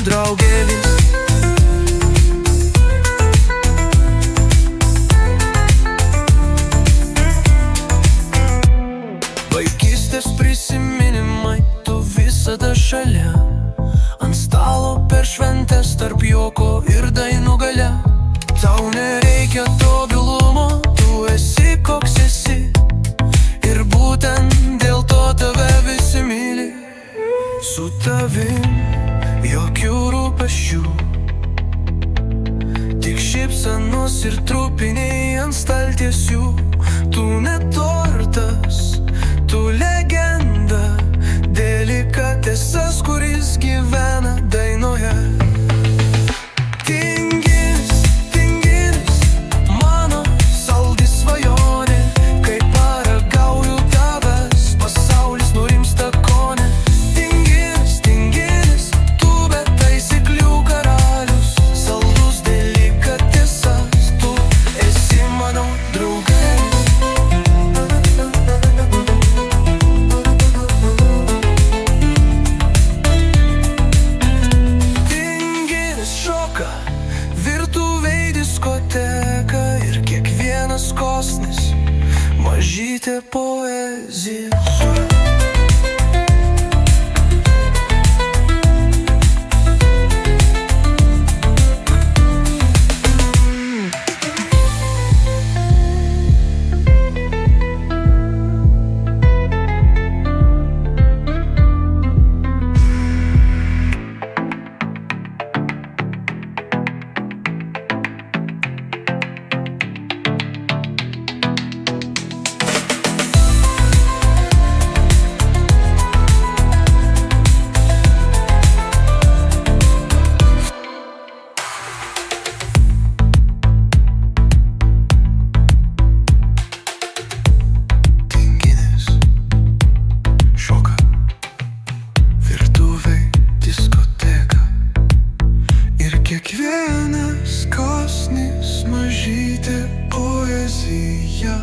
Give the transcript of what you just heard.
draugelis. Vaikystės prisiminimai, tu visada šalia, ant stalo per šventes tarp juoko ir dainų gale. Tau nereikia tobulumo, tu esi koks esi, ir būtent dėl to tave visi myli. Su tavim jokių rūpesčių, tik šypsenos ir trupiniai ant staltiesių. Tu ne tortas, tu legenda, delikatesas, kuris gyvena dainoje. Tinginis, tinginis, mano saldi svajonė, kai paragauju tavęs, pasaulis nurimsta kone. Tinginis, tinginis, tu be taisyklių karalius, saldus delikatesas, tu esi mano draugelis. Virtuvėj diskoteka ir kiekvienas kosnis mažytė poezija. Kiekvienas kąsnis mažytė poezija.